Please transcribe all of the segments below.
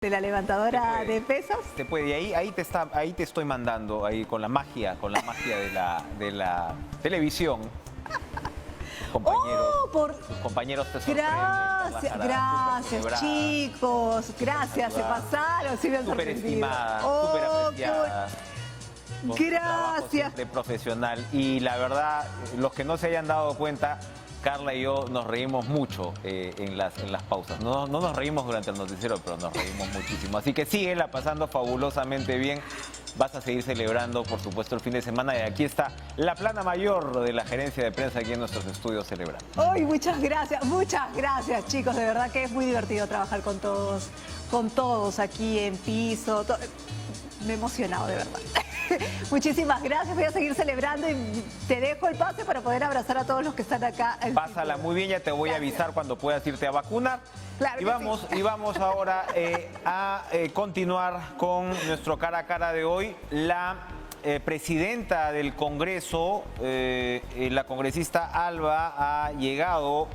de la levantadora de pesos. Se puede, y ahí te estoy mandando, ahí con la magia de la televisión. Tus compañeros te sorprenden. Gracias, chicos. Gracias, se pasaron. Sí, me han súper sorprendido. estimada, súper apreciada. Gracias. De profesional. Y la verdad, los que no se hayan dado cuenta, Carla y yo nos reímos mucho en las pausas. No nos reímos durante el noticiero, pero nos reímos muchísimo. Así que síguela pasando fabulosamente bien. Vas a seguir celebrando, por supuesto, el fin de semana. Y aquí está la plana mayor de la gerencia de prensa aquí en nuestros estudios celebrando. Ay, muchas gracias, chicos. De verdad que es muy divertido trabajar con todos aquí en piso. Me he emocionado, de verdad. Muchísimas gracias, voy a seguir celebrando y te dejo el pase para poder abrazar a todos los que están acá. Pásala muy bien, ya te voy a avisar cuando puedas irte a vacunar. Claro y vamos ahora a continuar con nuestro cara a cara de hoy. La presidenta del Congreso, la congresista Alba, ha llegado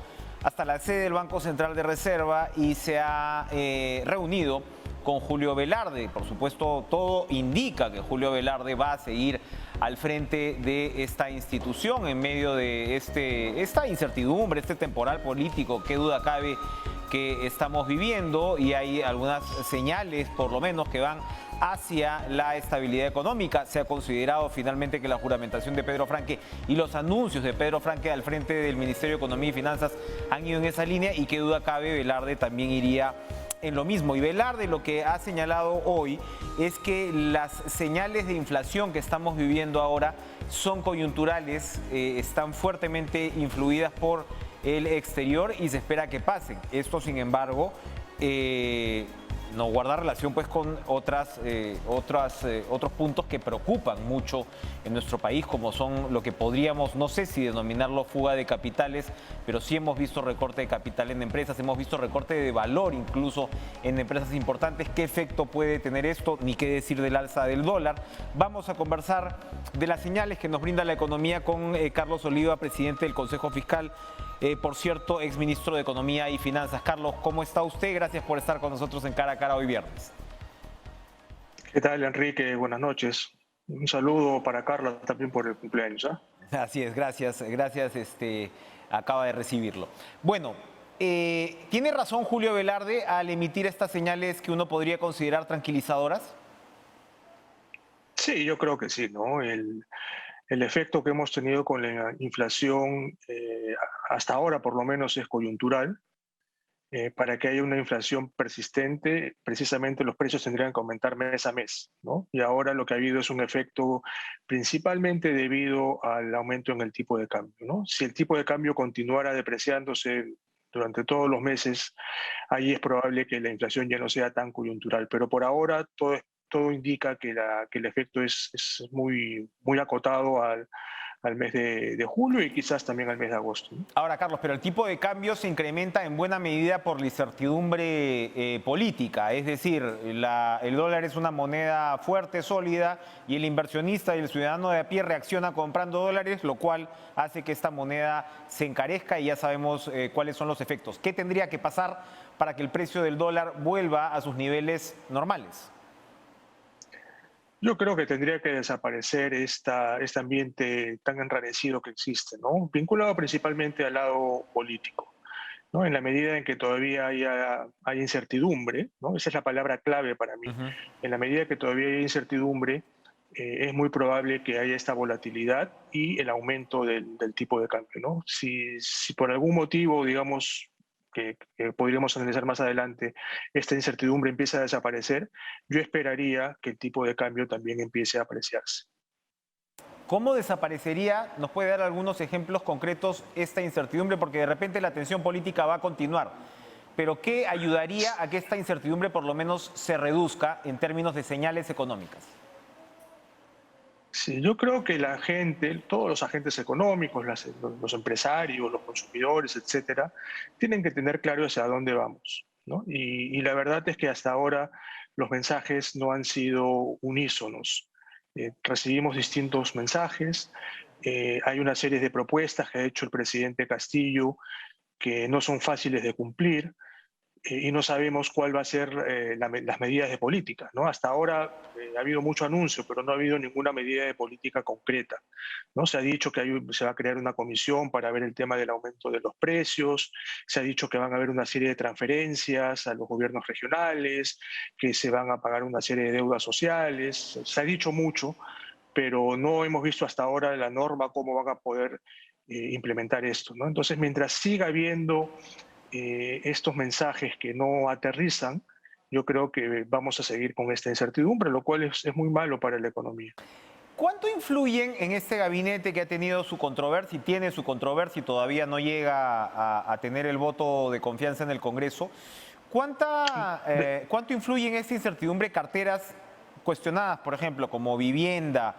hasta la sede del Banco Central de Reserva y se ha reunido con Julio Velarde. Por supuesto, todo indica que Julio Velarde va a seguir al frente de esta institución en medio de esta incertidumbre, este temporal político, qué duda cabe que estamos viviendo, y hay algunas señales, por lo menos, que van hacia la estabilidad económica. Se ha considerado finalmente que la juramentación de Pedro Franque y los anuncios de Pedro Franque al frente del Ministerio de Economía y Finanzas han ido en esa línea, y qué duda cabe, Velarde también iría en lo mismo. Y Velarde lo que ha señalado hoy es que las señales de inflación que estamos viviendo ahora son coyunturales, están fuertemente influidas por el exterior y se espera que pasen. Esto, sin embargo, no guarda relación pues con otros puntos que preocupan mucho en nuestro país, como son lo que podríamos, no sé si denominarlo fuga de capitales, pero sí hemos visto recorte de capital en empresas, hemos visto recorte de valor incluso en empresas importantes. ¿Qué efecto puede tener esto? Ni qué decir del alza del dólar. Vamos a conversar de las señales que nos brinda la economía con Carlos Oliva, presidente del Consejo Fiscal. Por cierto, exministro de Economía y Finanzas. Carlos, ¿cómo está usted? Gracias por estar con nosotros en Cara a Cara hoy viernes. ¿Qué tal, Enrique? Buenas noches. Un saludo para Carla también por el cumpleaños. Así es, gracias, acaba de recibirlo. Bueno, ¿tiene razón Julio Velarde al emitir estas señales que uno podría considerar tranquilizadoras? Sí, yo creo que sí, ¿no? El efecto que hemos tenido con la inflación hasta ahora por lo menos es coyuntural. Para que haya una inflación persistente, precisamente los precios tendrían que aumentar mes a mes, ¿no? Y ahora lo que ha habido es un efecto principalmente debido al aumento en el tipo de cambio, ¿no? Si el tipo de cambio continuara depreciándose durante todos los meses, ahí es probable que la inflación ya no sea tan coyuntural. Pero por ahora todo indica que el efecto es muy acotado al mes de julio y quizás también al mes de agosto, ¿no? Ahora, Carlos, pero el tipo de cambio se incrementa en buena medida por la incertidumbre política. Es decir, el dólar es una moneda fuerte, sólida, y el inversionista y el ciudadano de a pie reacciona comprando dólares, lo cual hace que esta moneda se encarezca, y ya sabemos cuáles son los efectos. ¿Qué tendría que pasar para que el precio del dólar vuelva a sus niveles normales? Yo creo que tendría que desaparecer este ambiente tan enrarecido que existe, ¿no? Vinculado principalmente al lado político, ¿no? En la medida en que todavía hay incertidumbre, ¿no? Esa es la palabra clave para mí. En la medida que todavía hay incertidumbre, es muy probable que haya esta volatilidad y el aumento del tipo de cambio, ¿no? Si por algún motivo, digamos, que podríamos analizar más adelante, esta incertidumbre empieza a desaparecer, yo esperaría que el tipo de cambio también empiece a apreciarse. ¿Cómo desaparecería? ¿Nos puede dar algunos ejemplos concretos esta incertidumbre? Porque de repente la tensión política va a continuar. Pero ¿qué ayudaría a que esta incertidumbre por lo menos se reduzca en términos de señales económicas? Sí, yo creo que la gente, todos los agentes económicos, los empresarios, los consumidores, etcétera, tienen que tener claro hacia dónde vamos, ¿no? Y la verdad es que hasta ahora los mensajes no han sido unísonos. Recibimos distintos mensajes, hay una serie de propuestas que ha hecho el presidente Castillo que no son fáciles de cumplir. y no sabemos cuál va a ser las medidas de política, ¿no? Hasta ahora ha habido mucho anuncio, pero no ha habido ninguna medida de política concreta, ¿no? Se ha dicho que se va a crear una comisión para ver el tema del aumento de los precios, se ha dicho que van a haber una serie de transferencias a los gobiernos regionales, que se van a pagar una serie de deudas sociales, se ha dicho mucho, pero no hemos visto hasta ahora la norma cómo van a poder implementar esto, ¿no? Entonces, mientras siga habiendo estos mensajes que no aterrizan, yo creo que vamos a seguir con esta incertidumbre, lo cual es muy malo para la economía. ¿Cuánto influyen en este gabinete que ha tenido su controversia y tiene su controversia y todavía no llega a tener el voto de confianza en el Congreso? ¿Cuánto influye en esta incertidumbre carteras cuestionadas, por ejemplo, como vivienda,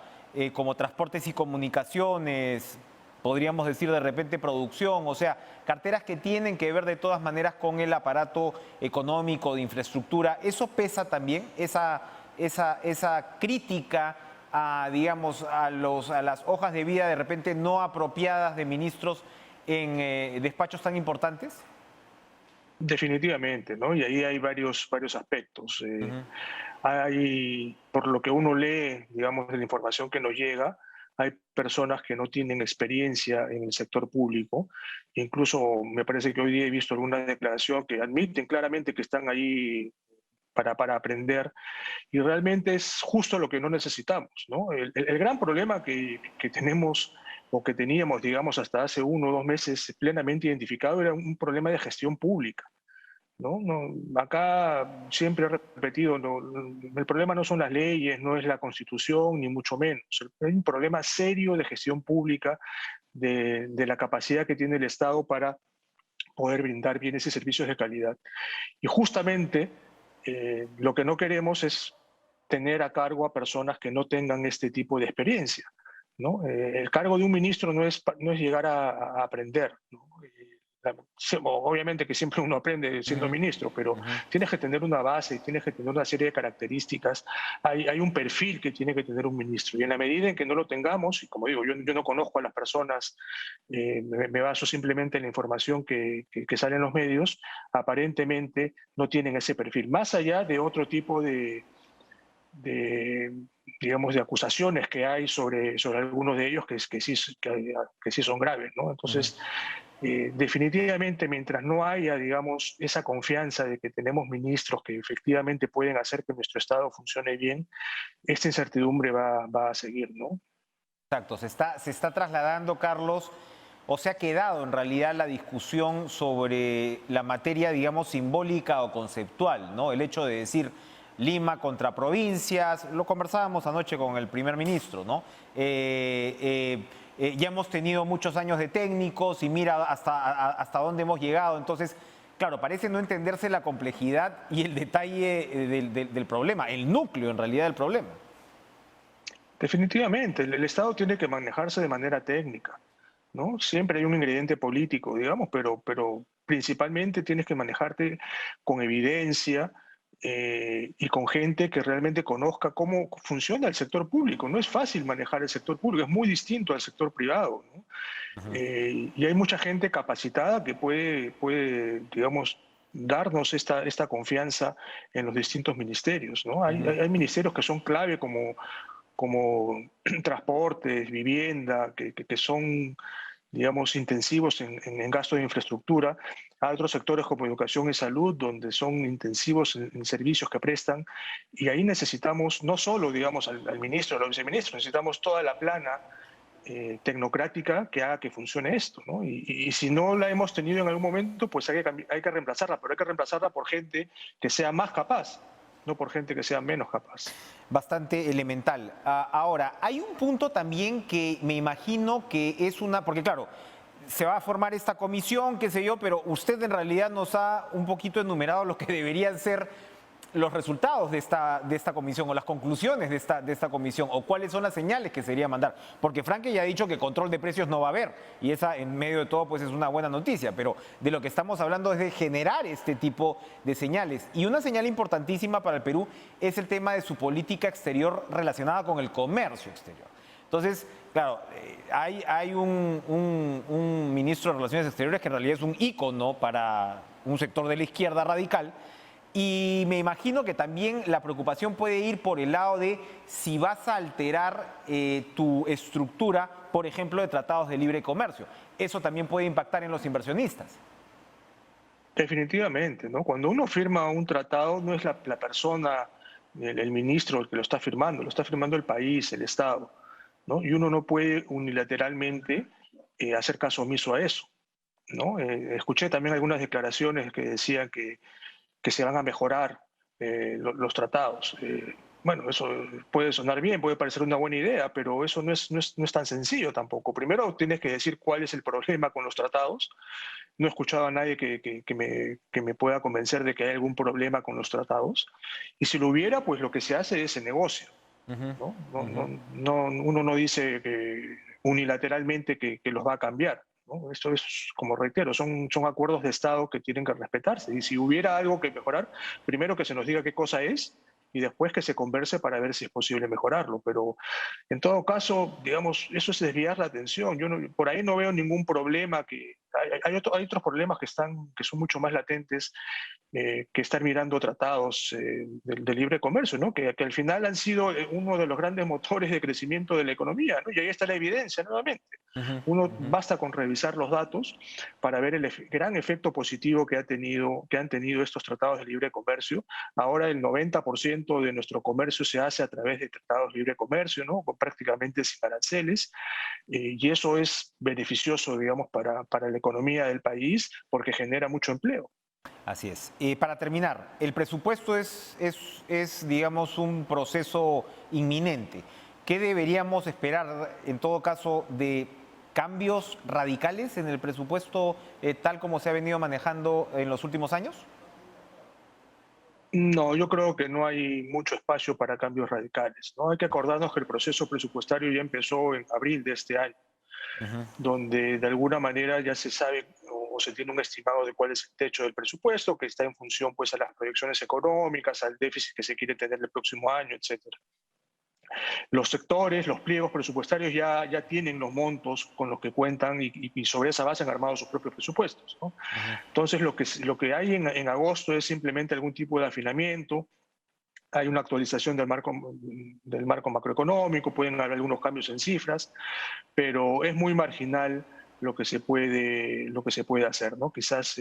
como transportes y comunicaciones, podríamos decir de repente producción, o sea, carteras que tienen que ver de todas maneras con el aparato económico de infraestructura? ¿Eso pesa también, esa crítica a, digamos, a las hojas de vida de repente no apropiadas de ministros en despachos tan importantes? Definitivamente, ¿no? Y ahí hay varios aspectos. Por lo que uno lee, digamos, de la información que nos llega, hay personas que no tienen experiencia en el sector público. Incluso me parece que hoy día he visto alguna declaración que admiten claramente que están ahí para aprender, y realmente es justo lo que no necesitamos, ¿no? El gran problema que tenemos o que teníamos, digamos, hasta hace 1 o 2 meses plenamente identificado era un problema de gestión pública, ¿no? Acá siempre he repetido, el problema no son las leyes, no es la Constitución, ni mucho menos. Hay un problema serio de gestión pública, de la capacidad que tiene el Estado para poder brindar bienes y servicios de calidad. Y justamente lo que no queremos es tener a cargo a personas que no tengan este tipo de experiencia, ¿no? El cargo de un ministro no es llegar a aprender, ¿no? Obviamente que siempre uno aprende siendo ministro, pero tienes que tener una base, tienes que tener una serie de características. Hay un perfil que tiene que tener un ministro, y en la medida en que no lo tengamos, y como digo, yo no conozco a las personas, me baso simplemente en la información que sale en los medios, aparentemente no tienen ese perfil, más allá de otro tipo digamos, de acusaciones que hay sobre algunos de ellos que sí son graves, ¿no? Entonces, definitivamente, mientras no haya, digamos, esa confianza de que tenemos ministros que efectivamente pueden hacer que nuestro Estado funcione bien, esta incertidumbre va a seguir, ¿no? Exacto, se está trasladando, Carlos, o se ha quedado en realidad la discusión sobre la materia, digamos, simbólica o conceptual, ¿no? El hecho de decir Lima contra provincias, lo conversábamos anoche con el primer ministro, ¿no? Ya hemos tenido muchos años de técnicos y mira hasta dónde hemos llegado. Entonces, claro, parece no entenderse la complejidad y el detalle del problema, el núcleo en realidad del problema. Definitivamente, el Estado tiene que manejarse de manera técnica, ¿no? Siempre hay un ingrediente político, digamos, pero principalmente tienes que manejarte con evidencia, y con gente que realmente conozca cómo funciona el sector público. No es fácil manejar el sector público, es muy distinto al sector privado, ¿no? Y hay mucha gente capacitada que puede, digamos, darnos esta confianza en los distintos ministerios, ¿no? Hay ministerios que son clave como transportes, vivienda, que son, digamos, intensivos en gasto de infraestructura, a otros sectores como educación y salud, donde son intensivos en servicios que prestan, y ahí necesitamos no solo, digamos, al ministro o al viceministro, necesitamos toda la plana tecnocrática que haga que funcione esto, ¿no? Y si no la hemos tenido en algún momento, pues hay que reemplazarla, pero hay que reemplazarla por gente que sea más capaz, no por gente que sea menos capaz. Bastante elemental. Ahora, hay un punto también que me imagino que es porque claro, se va a formar esta comisión, qué sé yo, pero usted en realidad nos ha un poquito enumerado lo que deberían ser los resultados de esta comisión o las conclusiones de esta comisión o cuáles son las señales que sería mandar. Porque Franque ya ha dicho que control de precios no va a haber y esa en medio de todo pues es una buena noticia, pero de lo que estamos hablando es de generar este tipo de señales. Y una señal importantísima para el Perú es el tema de su política exterior relacionada con el comercio exterior. Entonces, claro, hay un ministro de Relaciones Exteriores que en realidad es un ícono para un sector de la izquierda radical. Y me imagino que también la preocupación puede ir por el lado de si vas a alterar tu estructura, por ejemplo, de tratados de libre comercio. Eso también puede impactar en los inversionistas. Definitivamente, ¿no? Cuando uno firma un tratado, no es la persona, el ministro el que lo está firmando el país, el Estado, ¿no? Y uno no puede unilateralmente hacer caso omiso a eso, ¿no? Escuché también algunas declaraciones que decían que se van a mejorar los tratados. Bueno, eso puede sonar bien, puede parecer una buena idea, pero eso no es tan sencillo tampoco. Primero tienes que decir cuál es el problema con los tratados. No he escuchado a nadie que me pueda convencer de que hay algún problema con los tratados. Y si lo hubiera, pues lo que se hace es se negocia, ¿no? Uno no dice unilateralmente que los va a cambiar, ¿no? Esto es, como reitero, son acuerdos de Estado que tienen que respetarse. Y si hubiera algo que mejorar, primero que se nos diga qué cosa es y después que se converse para ver si es posible mejorarlo. Pero en todo caso, digamos, eso es desviar la atención. Yo por ahí no veo ningún problema. Hay otros problemas que son mucho más latentes que estar mirando tratados de libre comercio, ¿no? Que al final han sido uno de los grandes motores de crecimiento de la economía, ¿no? Y ahí está la evidencia nuevamente. Basta con revisar los datos para ver el gran efecto positivo que han tenido estos tratados de libre comercio. Ahora el 90% de nuestro comercio se hace a través de tratados de libre comercio, ¿no? Prácticamente sin aranceles, y eso es beneficioso, digamos, para la economía del país porque genera mucho empleo. Así es. Para terminar, el presupuesto es, digamos, un proceso inminente. ¿Qué deberíamos esperar, en todo caso, de cambios radicales en el presupuesto tal como se ha venido manejando en los últimos años? No, yo creo que no hay mucho espacio para cambios radicales, ¿no? Hay que acordarnos que el proceso presupuestario ya empezó en abril de este año, donde de alguna manera ya se sabe o se tiene un estimado de cuál es el techo del presupuesto, que está en función pues a las proyecciones económicas, al déficit que se quiere tener el próximo año, etcétera. Los sectores, los pliegos presupuestarios ya tienen los montos con los que cuentan y sobre esa base han armado sus propios presupuestos, ¿no? Entonces lo que hay en agosto es simplemente algún tipo de afinamiento. Hay una actualización del marco macroeconómico, pueden haber algunos cambios en cifras, pero es muy marginal lo que se puede hacer, ¿no? Quizás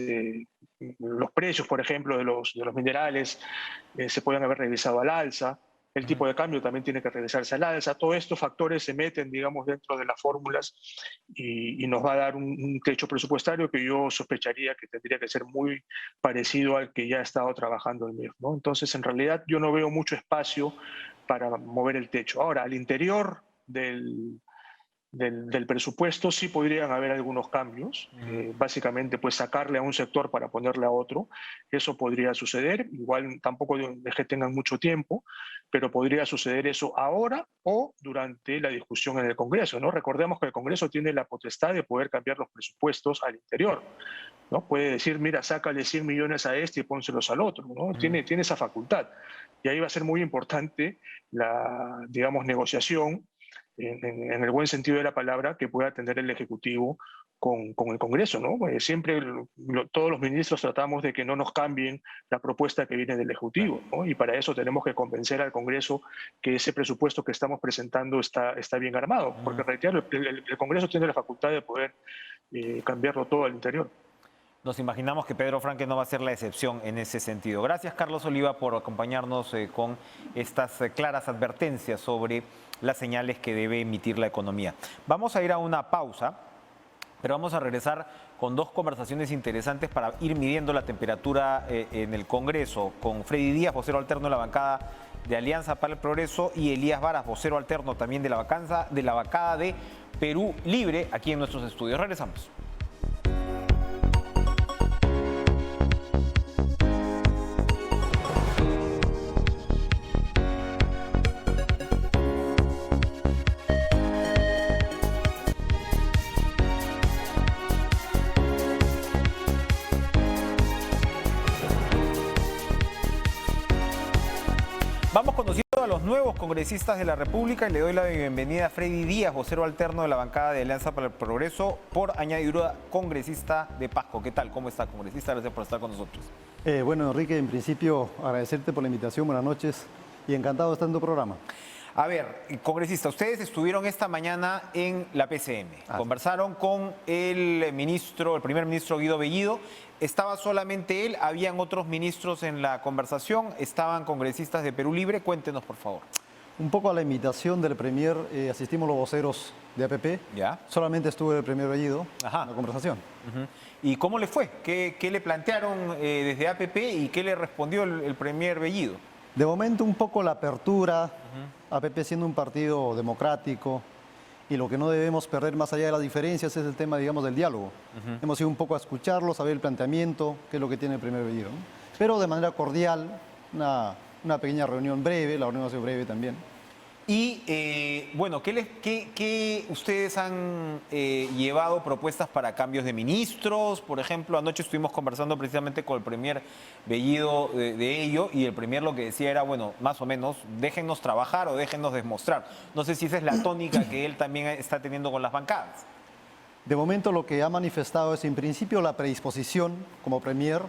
los precios, por ejemplo, de los minerales se pueden haber revisado al alza. El tipo de cambio también tiene que revisarse al alza. Todos estos factores se meten, digamos, dentro de las fórmulas y nos va a dar un techo presupuestario que yo sospecharía que tendría que ser muy parecido al que ya ha estado trabajando el MIR, ¿no? Entonces, en realidad, yo no veo mucho espacio para mover el techo. Ahora, al interior del presupuesto sí podrían haber algunos cambios, básicamente pues sacarle a un sector para ponerle a otro. Eso podría suceder, igual tampoco es que tengan mucho tiempo, pero podría suceder eso ahora o durante la discusión en el Congreso, ¿no? Recordemos que el Congreso tiene la potestad de poder cambiar los presupuestos al interior, ¿no? Puede decir, mira, sácale 100 millones a este y pónselos al otro, ¿no? Tiene esa facultad. Y ahí va a ser muy importante la, digamos, negociación en el buen sentido de la palabra que pueda tener el Ejecutivo con el Congreso, ¿no? Siempre todos los ministros tratamos de que no nos cambien la propuesta que viene del Ejecutivo, ¿no? Y para eso tenemos que convencer al Congreso que ese presupuesto que estamos presentando está bien armado, porque reitero, el Congreso tiene la facultad de poder cambiarlo todo al interior. Nos imaginamos que Pedro Franque no va a ser la excepción en ese sentido. Gracias, Carlos Oliva, por acompañarnos con estas claras advertencias sobre las señales que debe emitir la economía. Vamos a ir a una pausa, pero vamos a regresar con dos conversaciones interesantes para ir midiendo la temperatura en el Congreso, con Freddy Díaz, vocero alterno de la bancada de Alianza para el Progreso, y Elías Varas, vocero alterno también de la bancada de Perú Libre, aquí en nuestros estudios. Regresamos. Vamos conociendo a los nuevos congresistas de la República y le doy la bienvenida a Freddy Díaz, vocero alterno de la bancada de Alianza para el Progreso, por añadidura congresista de Pasco. ¿Qué tal? ¿Cómo está, congresista? Gracias por estar con nosotros. Bueno, Enrique, en principio agradecerte por la invitación, buenas noches y encantado de estar en tu programa. A ver, congresista, ustedes estuvieron esta mañana en la PCM, conversaron con el primer ministro Guido Bellido. ¿Estaba solamente él? ¿Habían otros ministros en la conversación? ¿Estaban congresistas de Perú Libre? Cuéntenos, por favor. Un poco a la invitación del Premier, asistimos los voceros de APP. ¿Ya? Solamente estuvo el Premier Bellido en la conversación. ¿Y cómo le fue? ¿Qué le plantearon desde APP y qué le respondió el Premier Bellido? De momento un poco la apertura, APP siendo un partido democrático, y lo que no debemos perder más allá de las diferencias es el tema, digamos, del diálogo. Hemos ido un poco a escucharlos, a ver el planteamiento, qué es lo que tiene el Premier Bellido, ¿no? Pero de manera cordial, una pequeña reunión breve, la reunión ha sido breve también. Y bueno, ¿qué ustedes han llevado propuestas para cambios de ministros? Por ejemplo, anoche estuvimos conversando precisamente con el Premier Bellido de ello, y el Premier lo que decía era, bueno, más o menos, déjennos trabajar o déjennos demostrar. No sé si esa es la tónica que él también está teniendo con las bancadas. De momento lo que ha manifestado es en principio la predisposición como Premier,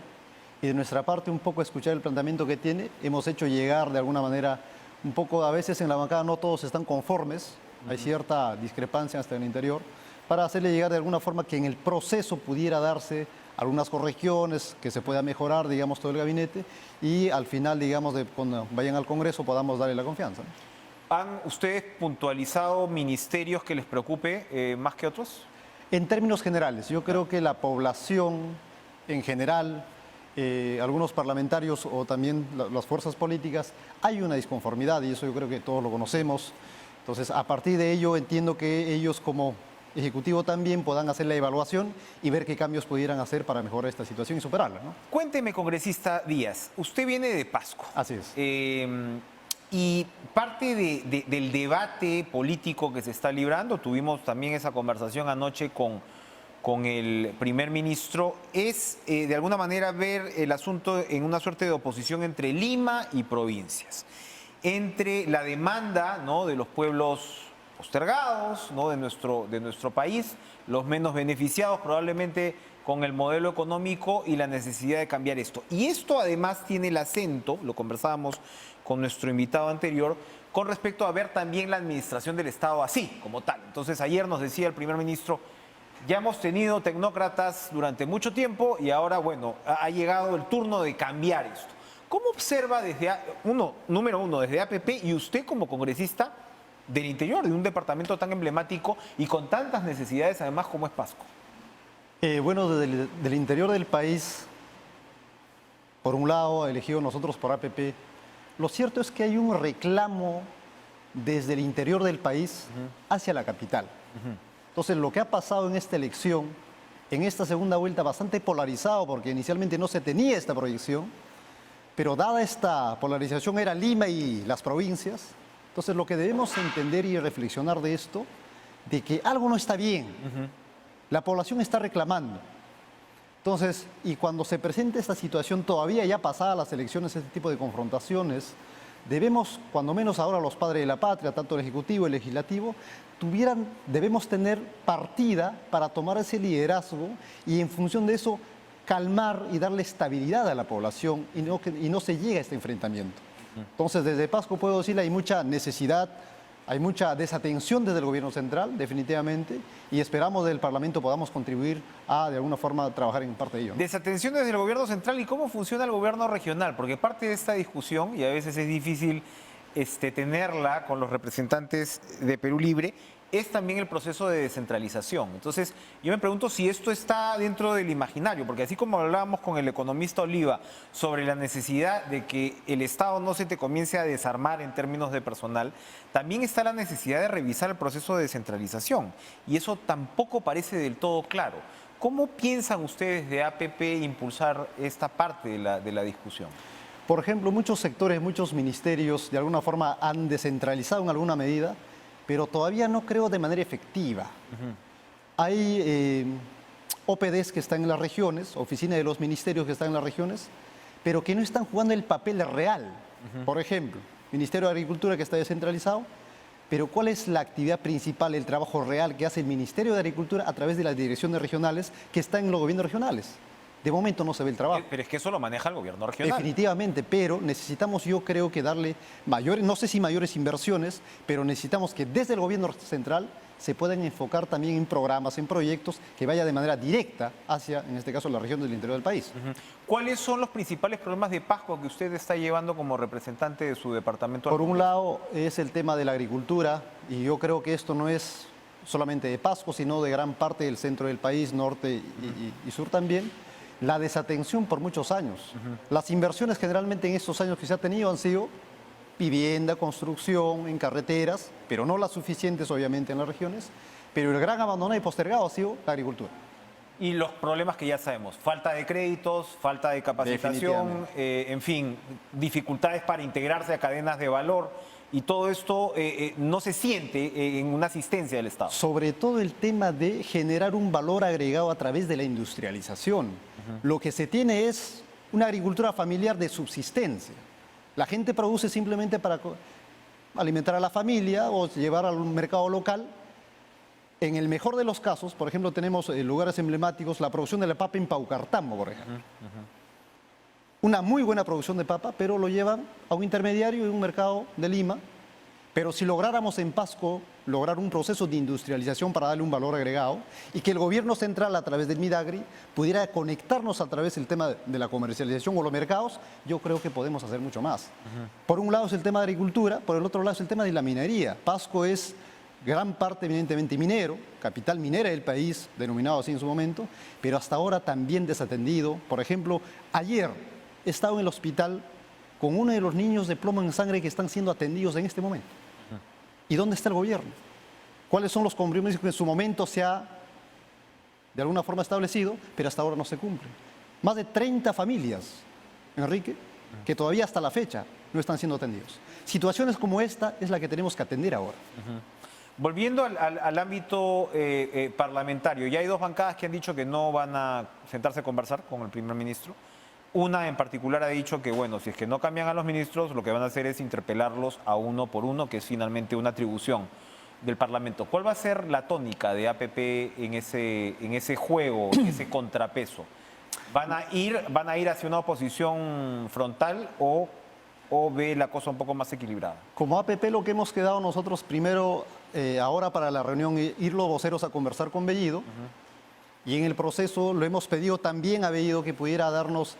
y de nuestra parte un poco escuchar el planteamiento que tiene. Hemos hecho llegar de alguna manera un poco, a veces en la bancada no todos están conformes, hay cierta discrepancia hasta en el interior, para hacerle llegar de alguna forma que en el proceso pudiera darse algunas correcciones, que se pueda mejorar, digamos, todo el gabinete, y al final, digamos, cuando vayan al Congreso podamos darle la confianza, ¿no? ¿Han ustedes puntualizado ministerios que les preocupe más que otros? En términos generales, yo creo que la población en general, algunos parlamentarios o también las fuerzas políticas, hay una disconformidad y eso yo creo que todos lo conocemos. Entonces, a partir de ello entiendo que ellos como Ejecutivo también puedan hacer la evaluación y ver qué cambios pudieran hacer para mejorar esta situación y superarla, ¿no? Cuénteme, congresista Díaz, usted viene de Pasco. Así es. Y parte del debate político que se está librando, tuvimos también esa conversación anoche con el primer ministro, es de alguna manera ver el asunto en una suerte de oposición entre Lima y provincias, entre la demanda, ¿no?, de los pueblos postergados, ¿no?, de nuestro país, los menos beneficiados probablemente con el modelo económico, y la necesidad de cambiar esto. Y esto además tiene el acento, lo conversábamos con nuestro invitado anterior, con respecto a ver también la administración del Estado así, como tal. Entonces ayer nos decía el primer ministro, ya hemos tenido tecnócratas durante mucho tiempo y ahora, bueno, ha llegado el turno de cambiar esto. ¿Cómo observa número uno, desde APP y usted como congresista del interior, de un departamento tan emblemático y con tantas necesidades además como es Pasco? Bueno, desde el interior del país, por un lado, elegido nosotros por APP, lo cierto es que hay un reclamo desde el interior del país hacia la capital. Entonces, lo que ha pasado en esta elección, en esta segunda vuelta, bastante polarizado, porque inicialmente no se tenía esta proyección, pero dada esta polarización era Lima y las provincias. Entonces, lo que debemos entender y reflexionar de esto, de que algo no está bien. La población está reclamando. Entonces, y cuando se presenta esta situación, todavía ya pasadas las elecciones, este tipo de confrontaciones, debemos, cuando menos ahora los padres de la patria, tanto el Ejecutivo y el Legislativo, debemos tener partida para tomar ese liderazgo y en función de eso calmar y darle estabilidad a la población y no se llegue a este enfrentamiento. Entonces, desde Pasco puedo decirle, hay mucha necesidad, hay mucha desatención desde el gobierno central, definitivamente, y esperamos del Parlamento podamos contribuir a, de alguna forma, trabajar en parte de ello, ¿no? Desatención desde el gobierno central, ¿y cómo funciona el gobierno regional? Porque parte de esta discusión, y a veces es difícil tenerla con los representantes de Perú Libre, es también el proceso de descentralización. Entonces, yo me pregunto si esto está dentro del imaginario, porque así como hablábamos con el economista Oliva sobre la necesidad de que el Estado no se te comience a desarmar en términos de personal, también está la necesidad de revisar el proceso de descentralización, y eso tampoco parece del todo claro. ¿Cómo piensan ustedes de APP impulsar esta parte de la discusión? Por ejemplo, muchos sectores, muchos ministerios, de alguna forma han descentralizado en alguna medida, pero todavía no creo de manera efectiva. Hay OPDs que están en las regiones, oficinas de los ministerios que están en las regiones, pero que no están jugando el papel real. Por ejemplo, Ministerio de Agricultura que está descentralizado, pero ¿cuál es la actividad principal, el trabajo real que hace el Ministerio de Agricultura a través de las direcciones regionales que están en los gobiernos regionales? De momento no se ve el trabajo. Pero es que eso lo maneja el gobierno regional. Definitivamente, pero necesitamos, yo creo que darle mayores, no sé si mayores inversiones, pero necesitamos que desde el gobierno central se puedan enfocar también en programas, en proyectos que vaya de manera directa hacia, en este caso, la región del interior del país. ¿Cuáles son los principales problemas de Pasco que usted está llevando como representante de su departamento? Por un lado es el tema de la agricultura, y yo creo que esto no es solamente de Pasco, sino de gran parte del centro del país, norte y sur también. La desatención por muchos años. Las inversiones generalmente en estos años que se ha tenido han sido vivienda, construcción, en carreteras, pero no las suficientes obviamente en las regiones, pero el gran abandonado y postergado ha sido la agricultura. Y los problemas que ya sabemos, falta de créditos, falta de capacitación, en fin, dificultades para integrarse a cadenas de valor, y todo esto no se siente en una asistencia del Estado. Sobre todo el tema de generar un valor agregado a través de la industrialización. Lo que se tiene es una agricultura familiar de subsistencia. La gente produce simplemente para alimentar a la familia o llevar al mercado local. En el mejor de los casos, por ejemplo, tenemos lugares emblemáticos, la producción de la papa en Paucartambo, por ejemplo. Una muy buena producción de papa, pero lo llevan a un intermediario en un mercado de Lima. Pero si lográramos en Pasco lograr un proceso de industrialización para darle un valor agregado y que el gobierno central a través del Midagri pudiera conectarnos a través del tema de la comercialización o los mercados, yo creo que podemos hacer mucho más. Por un lado es el tema de agricultura, por el otro lado es el tema de la minería. Pasco es gran parte evidentemente minero, capital minera del país, denominado así en su momento, pero hasta ahora también desatendido. Por ejemplo, ayer he estado en el hospital con uno de los niños de plomo en sangre que están siendo atendidos en este momento. ¿Y dónde está el gobierno? ¿Cuáles son los compromisos que en su momento se ha de alguna forma establecido, pero hasta ahora no se cumplen? Más de 30 familias, Enrique, que todavía hasta la fecha no están siendo atendidos. Situaciones como esta es la que tenemos que atender ahora. Volviendo al ámbito parlamentario, ya hay dos bancadas que han dicho que no van a sentarse a conversar con el primer ministro. Una en particular ha dicho que, bueno, si es que no cambian a los ministros, lo que van a hacer es interpelarlos a uno por uno, que es finalmente una atribución del Parlamento. ¿Cuál va a ser la tónica de APP en ese juego, en ese contrapeso? ¿Van a ir hacia una oposición frontal o ve la cosa un poco más equilibrada? Como APP lo que hemos quedado nosotros primero, ahora para la reunión, ir los voceros a conversar con Bellido, y en el proceso lo hemos pedido también a Bellido que pudiera darnos,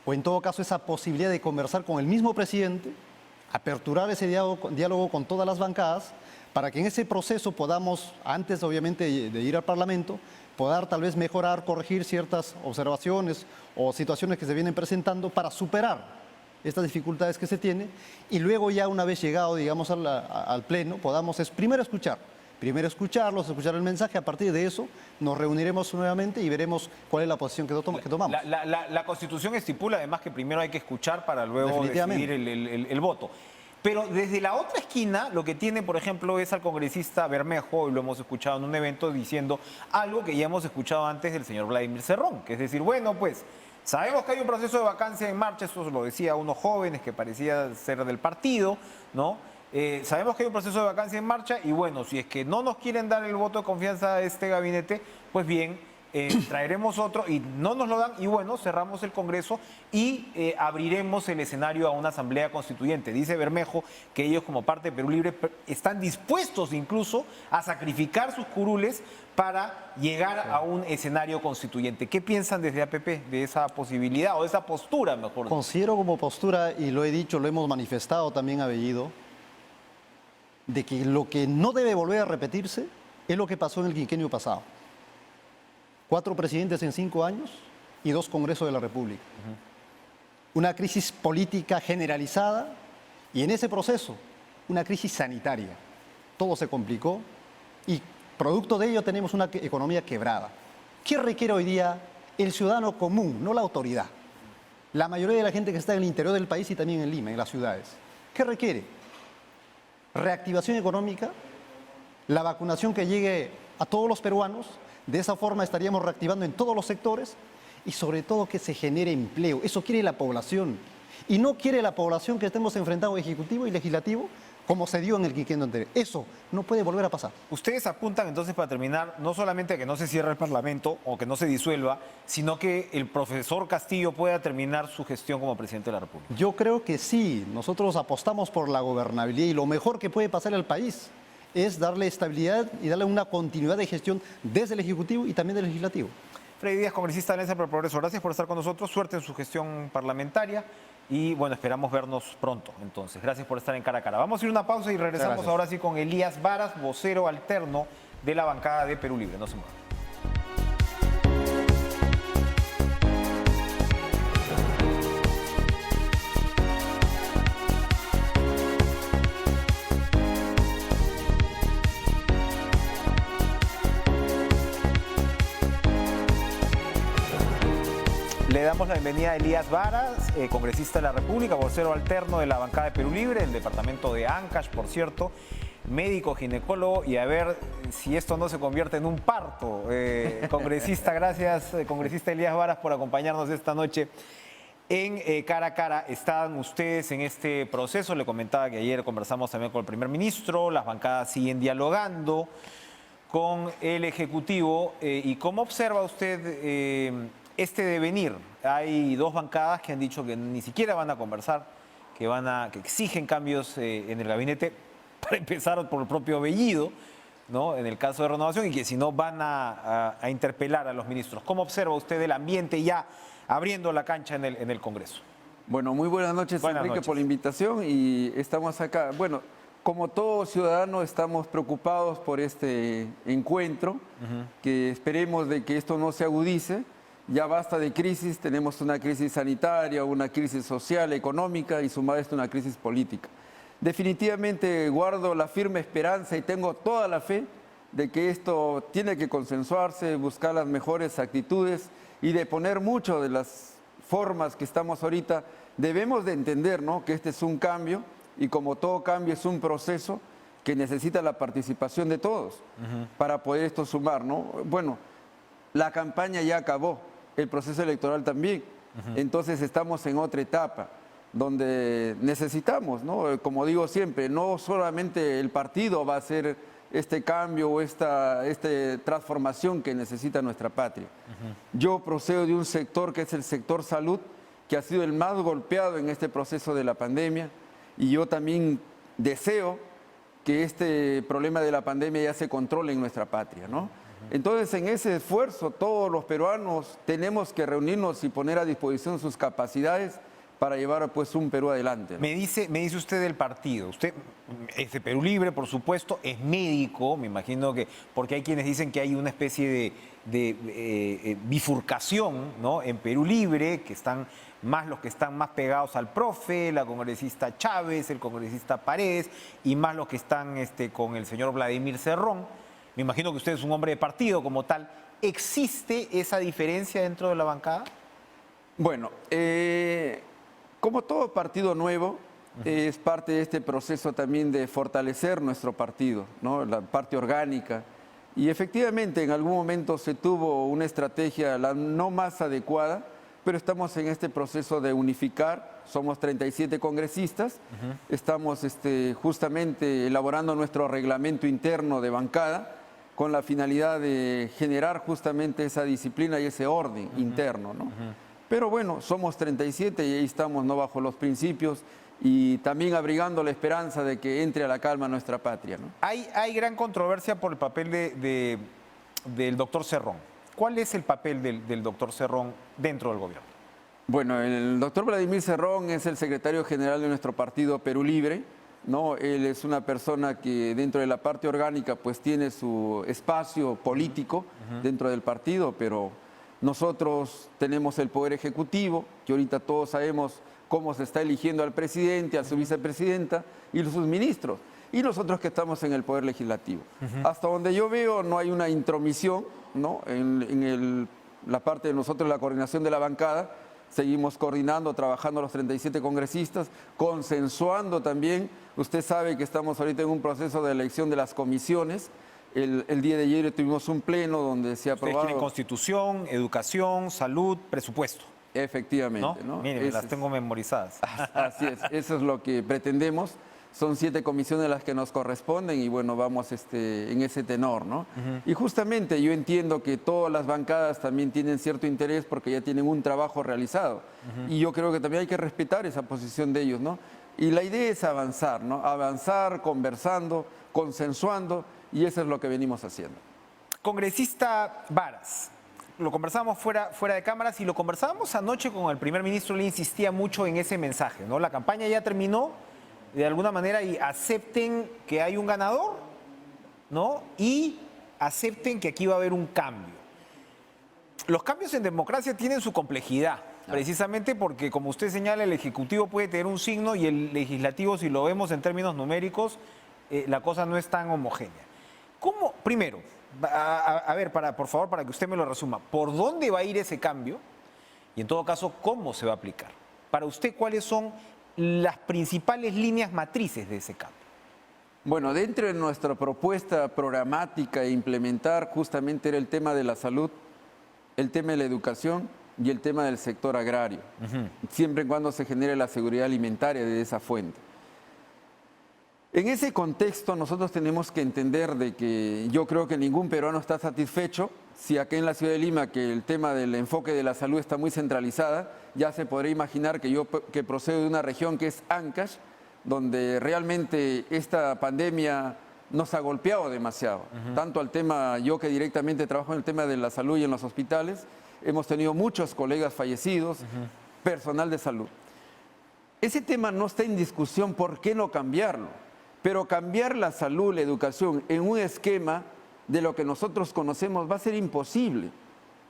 o en todo caso esa posibilidad de conversar con el mismo presidente, aperturar ese diálogo con todas las bancadas, para que en ese proceso podamos, antes obviamente de ir al Parlamento, poder tal vez mejorar, corregir ciertas observaciones o situaciones que se vienen presentando para superar estas dificultades que se tienen, y luego ya una vez llegado, digamos, al Pleno, podamos primero escucharlos, escuchar el mensaje. A partir de eso nos reuniremos nuevamente y veremos cuál es la posición que tomamos. La Constitución estipula además que primero hay que escuchar para luego decidir el voto. Pero desde la otra esquina, lo que tiene, por ejemplo, es al congresista Bermejo, y lo hemos escuchado en un evento, diciendo algo que ya hemos escuchado antes del señor Vladimir Cerrón, que es decir, bueno, pues sabemos que hay un proceso de vacancia en marcha, eso lo decía unos jóvenes que parecía ser del partido, ¿no? Sabemos que hay un proceso de vacancia en marcha y bueno, si es que no nos quieren dar el voto de confianza a este gabinete, pues bien, traeremos otro y no nos lo dan y bueno, cerramos el Congreso y abriremos el escenario a una asamblea constituyente. Dice Bermejo que ellos como parte de Perú Libre están dispuestos incluso a sacrificar sus curules para llegar a un escenario constituyente. ¿Qué piensan desde APP de esa posibilidad o de esa postura, mejor dicho? Considero como postura, y lo he dicho, lo hemos manifestado también a Bellido, de que lo que no debe volver a repetirse es lo que pasó en el quinquenio pasado. 4 presidentes en 5 años y 2 congresos de la República. Una crisis política generalizada y en ese proceso una crisis sanitaria. Todo se complicó y producto de ello tenemos una economía quebrada. ¿Qué requiere hoy día el ciudadano común, no la autoridad? La mayoría de la gente que está en el interior del país y también en Lima, en las ciudades. ¿Qué requiere? Reactivación económica, la vacunación que llegue a todos los peruanos. De esa forma estaríamos reactivando en todos los sectores y sobre todo que se genere empleo. Eso quiere la población. Y no quiere la población que estemos enfrentados Ejecutivo y Legislativo como se dio en el quinquenio anterior. Eso no puede volver a pasar. Ustedes apuntan entonces, para terminar, no solamente a que no se cierre el Parlamento o que no se disuelva, sino que el profesor Castillo pueda terminar su gestión como presidente de la República. Yo creo que sí, nosotros apostamos por la gobernabilidad y lo mejor que puede pasar al país es darle estabilidad y darle una continuidad de gestión desde el Ejecutivo y también del Legislativo. Freddy Díaz, congresista de Alianza por el Progreso, gracias por estar con nosotros, suerte en su gestión parlamentaria y bueno, esperamos vernos pronto entonces. Gracias por estar en Cara a Cara. Vamos a ir a una pausa y regresamos Gracias. ahora sí con Elías Varas, vocero alterno de la bancada de Perú Libre. No se muevan. Le damos la bienvenida a Elías Varas, congresista de la República, vocero alterno de la bancada de Perú Libre, del departamento de Ancash, por cierto, médico, ginecólogo, y a ver si esto no se convierte en un parto. Congresista, gracias, congresista Elías Varas, por acompañarnos esta noche en Cara a Cara. Están ustedes en este proceso, le comentaba que ayer conversamos también con el primer ministro, las bancadas siguen dialogando con el Ejecutivo, y ¿cómo observa usted este devenir? Hay dos bancadas que han dicho que ni siquiera van a conversar, que exigen cambios en el gabinete, para empezar por el propio Bellido, ¿no? En el caso de Renovación, y que si no van a interpelar a los ministros. ¿Cómo observa usted el ambiente ya abriendo la cancha en el Congreso? Bueno, muy buenas noches, Buenas Enrique, noches. por la invitación, y estamos acá. Bueno, como todo ciudadano estamos preocupados por este encuentro, que esperemos de que esto no se agudice. Ya basta de crisis, tenemos una crisis sanitaria, una crisis social, económica y sumada a esto una crisis política. Definitivamente guardo la firme esperanza y tengo toda la fe de que esto tiene que consensuarse, buscar las mejores actitudes y de poner mucho de las formas que estamos ahorita. Debemos de entender, ¿no?, que este es un cambio y como todo cambio es un proceso que necesita la participación de todos para poder esto sumar, ¿no? Bueno, la campaña ya acabó. El proceso electoral también. Entonces estamos en otra etapa donde necesitamos, ¿no? Como digo siempre, no solamente el partido va a hacer este cambio o esta transformación que necesita nuestra patria. Yo procedo de un sector que es el sector salud, que ha sido el más golpeado en este proceso de la pandemia, y yo también deseo que este problema de la pandemia ya se controle en nuestra patria, ¿no? Entonces, en ese esfuerzo, todos los peruanos tenemos que reunirnos y poner a disposición sus capacidades para llevar pues un Perú adelante, ¿no? Me dice usted del partido. Usted es de Perú Libre, por supuesto, es médico, me imagino que, porque hay quienes dicen que hay una especie de bifurcación, ¿no?, en Perú Libre, que están más los que están más pegados al profe, la congresista Chávez, el congresista Paredes, y más los que están con el señor Vladimir Cerrón. Me imagino que usted es un hombre de partido como tal. ¿Existe esa diferencia dentro de la bancada? Bueno, como todo partido nuevo, es parte de este proceso también de fortalecer nuestro partido, ¿no?, la parte orgánica. Y efectivamente en algún momento se tuvo una estrategia la no más adecuada, pero estamos en este proceso de unificar. Somos 37 congresistas, estamos justamente elaborando nuestro reglamento interno de bancada, con la finalidad de generar justamente esa disciplina y ese orden interno, ¿no? Pero bueno, somos 37 y ahí estamos, ¿no?, bajo los principios y también abrigando la esperanza de que entre a la calma nuestra patria, ¿no? Hay gran controversia por el papel del doctor Cerrón. ¿Cuál es el papel del doctor Cerrón dentro del gobierno? Bueno, el doctor Vladimir Cerrón es el secretario general de nuestro partido Perú Libre, ¿no? Él es una persona que dentro de la parte orgánica pues tiene su espacio político dentro del partido, pero nosotros tenemos el poder ejecutivo, que ahorita todos sabemos cómo se está eligiendo al presidente, a su vicepresidenta y sus ministros, y nosotros que estamos en el poder legislativo. Hasta donde yo veo no hay una intromisión, ¿no?, en la parte de nosotros, la coordinación de la bancada. Seguimos coordinando, trabajando los 37 congresistas, consensuando también. Usted sabe que estamos ahorita en un proceso de elección de las comisiones. El día de ayer tuvimos un pleno donde se Ustedes aprobó... tienen Constitución, Educación, Salud, Presupuesto. Efectivamente, ¿no? Miren, Ese las es- tengo memorizadas. Así es, eso es lo que pretendemos. Son 7 comisiones las que nos corresponden y bueno, vamos en ese tenor, ¿no? Y justamente yo entiendo que todas las bancadas también tienen cierto interés porque ya tienen un trabajo realizado. Y yo creo que también hay que respetar esa posición de ellos, ¿no? Y la idea es avanzar, ¿no? Avanzar, conversando, consensuando, y eso es lo que venimos haciendo. Congresista Varas, lo conversábamos fuera de cámaras y lo conversábamos anoche con el primer ministro, le insistía mucho en ese mensaje, ¿no? La campaña ya terminó de alguna manera y acepten que hay un ganador, ¿no? Y acepten que aquí va a haber un cambio. Los cambios en democracia tienen su complejidad, precisamente porque, como usted señala, el Ejecutivo puede tener un signo y el Legislativo, si lo vemos en términos numéricos, la cosa no es tan homogénea. ¿Cómo? Primero, a ver, por favor, para que usted me lo resuma, ¿por dónde va a ir ese cambio? Y en todo caso, ¿cómo se va a aplicar? Para usted, ¿cuáles son las principales líneas matrices de ese cambio? Bueno, dentro de nuestra propuesta programática e implementar justamente era el tema de la salud, el tema de la educación y el tema del sector agrario, siempre y cuando se genere la seguridad alimentaria de esa fuente. En ese contexto nosotros tenemos que entender de que yo creo que ningún peruano está satisfecho si acá en la ciudad de Lima, que el tema del enfoque de la salud está muy centralizada, ya se podrá imaginar que yo que procedo de una región que es Ancash, donde realmente esta pandemia nos ha golpeado demasiado. Tanto al tema, yo que directamente trabajo en el tema de la salud y en los hospitales, hemos tenido muchos colegas fallecidos, personal de salud. Ese tema no está en discusión, ¿por qué no cambiarlo? Pero cambiar la salud, la educación en un esquema de lo que nosotros conocemos va a ser imposible.